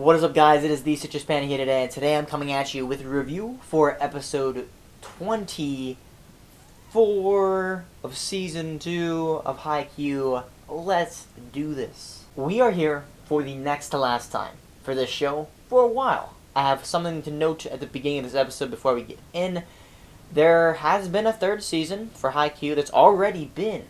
What is up, guys? It is the Citrus Panda here today, and today I'm coming at you with a review for episode 24 of season 2 of Haikyuu. Let's do this. We are here for the next to last time for this show for a while. I have something to note at the beginning of this episode before we get in. There has been a third season for Haikyuu that's already been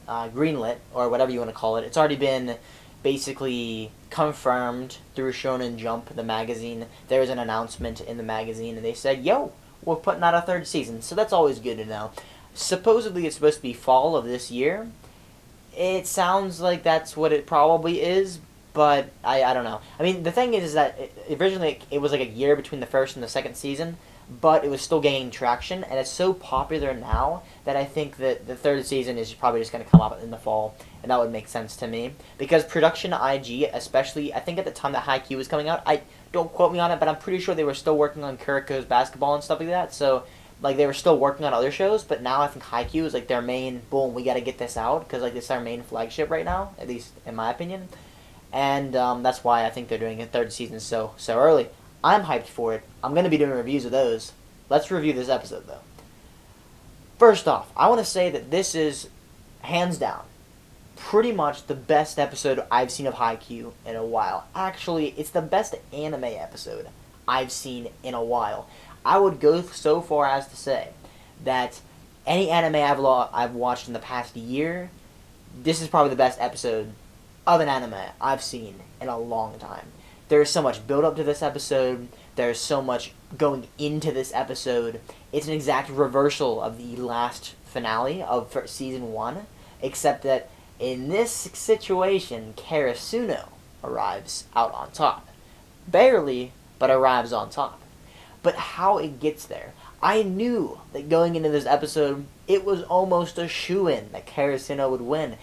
greenlit, or whatever you want to call it. It's already been basically confirmed through Shonen Jump, the magazine. There was an announcement in the magazine, and they said, yo, we're putting out a third season, so that's always good to know. Supposedly it's supposed to be fall of this year. It sounds like that's what it probably is, but I don't know. I mean, the thing is that originally it was like a year between the first and the second season, but it was still gaining traction, and it's so popular now that I think that the third season is probably just going to come out in the fall, and that would make sense to me. Because Production IG, especially, I think at the time that Haikyuu was coming out, don't quote me on it, but I'm pretty sure they were still working on Kuriko's basketball and stuff like that, so like they were still working on other shows, but now I think Haikyuu is like their main, boom, we got to get this out, because like this is our main flagship right now, at least in my opinion, and that's why I think they're doing a third season so early. I'm hyped for it. I'm going to be doing reviews of those. Let's review this episode, though. First off, I want to say that this is, hands down, pretty much the best episode I've seen of Haikyuu in a while. Actually, it's the best anime episode I've seen in a while. I would go so far as to say that any anime I've watched in the past year, this is probably the best episode of an anime I've seen in a long time. There's so much build-up to this episode. There's so much going into this episode. It's an exact reversal of the last finale of season 1, except that in this situation, Karasuno arrives out on top. Barely, but arrives on top. But how it gets there, I knew that going into this episode, it was almost a shoo-in that Karasuno would win.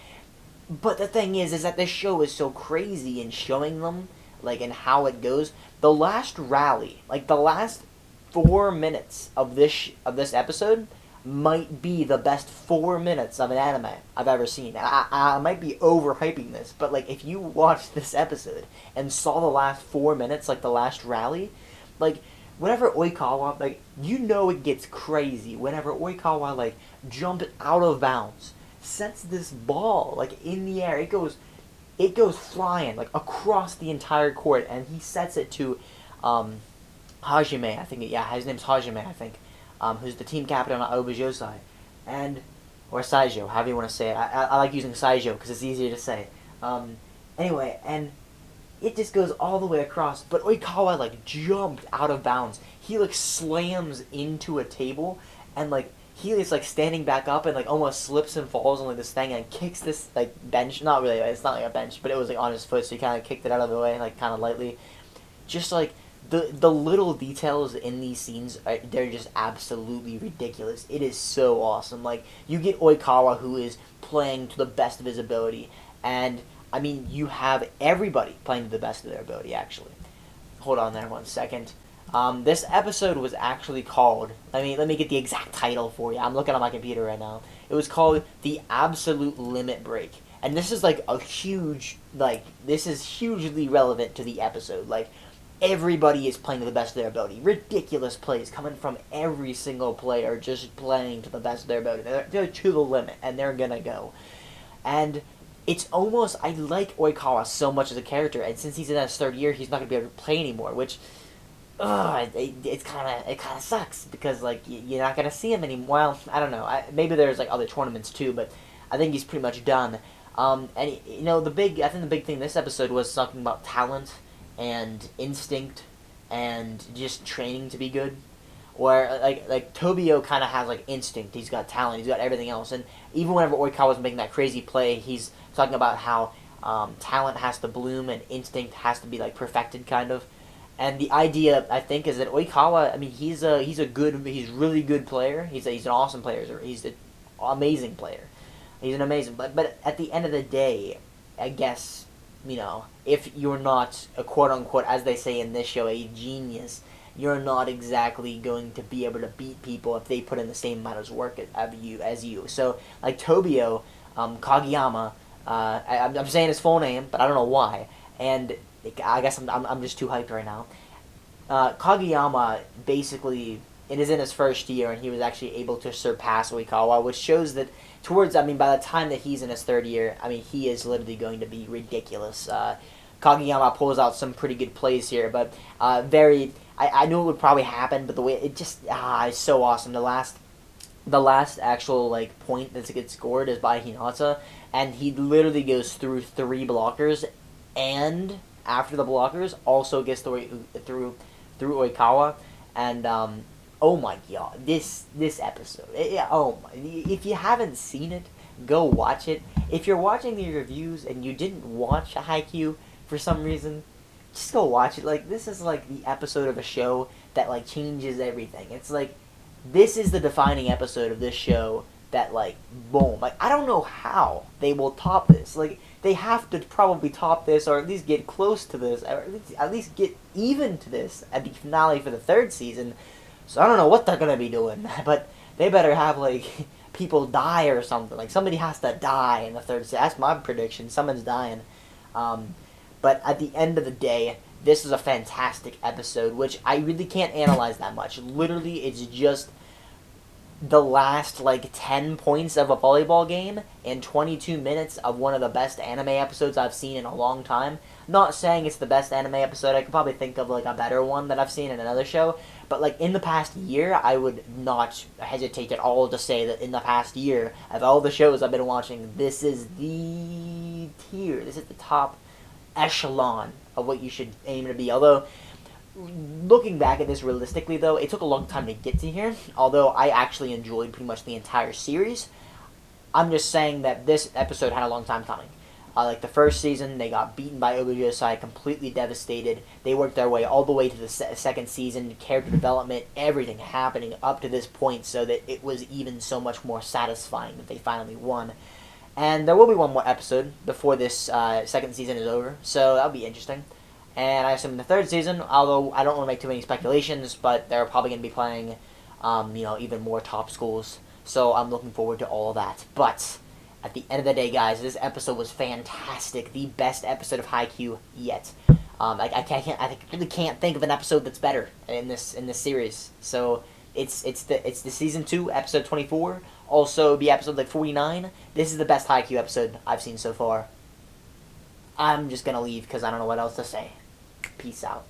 But the thing is that this show is so crazy in showing them, like, and how it goes. The last rally, like the last 4 minutes of this episode, might be the best 4 minutes of an anime I've ever seen. I might be overhyping this, but like if you watched this episode and saw the last 4 minutes, like the last rally, like whenever Oikawa, like you know it gets crazy whenever Oikawa like jumped out of bounds, sets this ball like in the air, it goes flying, like, across the entire court, and he sets it to, Hajime, I think, yeah, his name's Hajime, I think, who's the team captain on Obijosai, or Saijo, however you want to say it. I like using Saijo, because it's easier to say. Anyway, and it just goes all the way across, but Oikawa, like, jumped out of bounds. He, like, slams into a table, and, like, he is like standing back up and like almost slips and falls on like this thing and kicks this like bench. Not really, it's not like a bench, but it was like on his foot, so he kind of kicked it out of the way, like kind of lightly. Just like the little details in these scenes, they're just absolutely ridiculous. It is so awesome. Like you get Oikawa, who is playing to the best of his ability, and I mean you have everybody playing to the best of their ability. Actually, hold on there 1 second. This episode was actually called, let me get the exact title for you. I'm looking on my computer right now. It was called The Absolute Limit Break. And this is like a huge, like, this is hugely relevant to the episode. Like, everybody is playing to the best of their ability. Ridiculous plays coming from every single player, just playing to the best of their ability. They're to the limit, and they're gonna go. And it's almost, I like Oikawa so much as a character, and since he's in his third year, he's not gonna be able to play anymore, which it kind of sucks because like you're not gonna see him anymore. Well, I don't know. Maybe there's like other tournaments too, but I think he's pretty much done. And you know I think the big thing this episode was talking about talent and instinct and just training to be good. Where like Tobio kind of has like instinct. He's got talent. He's got everything else. And even whenever Oikawa was making that crazy play, he's talking about how talent has to bloom and instinct has to be like perfected, kind of. And the idea, I think, is that Oikawa, I mean, he's really good player. He's an awesome player. He's an amazing player. He's an amazing, but at the end of the day, I guess, you know, if you're not a quote-unquote, as they say in this show, a genius, you're not exactly going to be able to beat people if they put in the same amount of work as you. So, like Tobio, Kageyama, I'm saying his full name, but I don't know why, and I guess I'm just too hyped right now. Kageyama basically, it is in his first year, and he was actually able to surpass Oikawa, which shows that by the time that he's in his third year, he is literally going to be ridiculous. Kageyama pulls out some pretty good plays here, but I knew it would probably happen, but the way it just is so awesome. The last actual point that gets scored is by Hinata, and he literally goes through 3 blockers, and after the blockers also gets through Oikawa, and oh my god, this episode, if you haven't seen it, go watch it. If you're watching the reviews and you didn't watch Haikyuu for some reason, just go watch it. This is the episode of a show that changes everything. It's this is the defining episode of this show that boom. I don't know how they will top this. They have to probably top this, or at least get close to this, or at least get even to this at the finale for the 3rd season. So I don't know what they're gonna be doing, but they better have people die or something. Somebody has to die in the 3rd season. That's my prediction. Someone's dying. But at the end of the day, this is a fantastic episode, which I really can't analyze that much. Literally, it's just the last 10 points of a volleyball game and 22 minutes of one of the best anime episodes I've seen in a long time. Not saying it's the best anime episode. I could probably think of a better one that I've seen in another show, but in the past year, I would not hesitate at all to say that in the past year, of all the shows I've been watching, this is the tier. This is the top echelon of what you should aim to be. Although, looking back at this realistically, though, it took a long time to get to here. Although I actually enjoyed pretty much the entire series, I'm just saying that this episode had a long time coming. The first season, they got beaten by Obujosai, completely devastated. They worked their way all the way to the second season, character development, everything happening up to this point, so that it was even so much more satisfying that they finally won. And there will be one more episode before this second season is over, so that'll be interesting. And I assume in the 3rd season, although I don't want to make too many speculations, but they're probably going to be playing, even more top schools. So I'm looking forward to all of that. But at the end of the day, guys, this episode was fantastic. The best episode of Haikyuu yet. I really can't think of an episode that's better in this series. So it's the season 2 episode 24. Also, the episode 49. This is the best Haikyuu episode I've seen so far. I'm just gonna leave because I don't know what else to say. Peace out.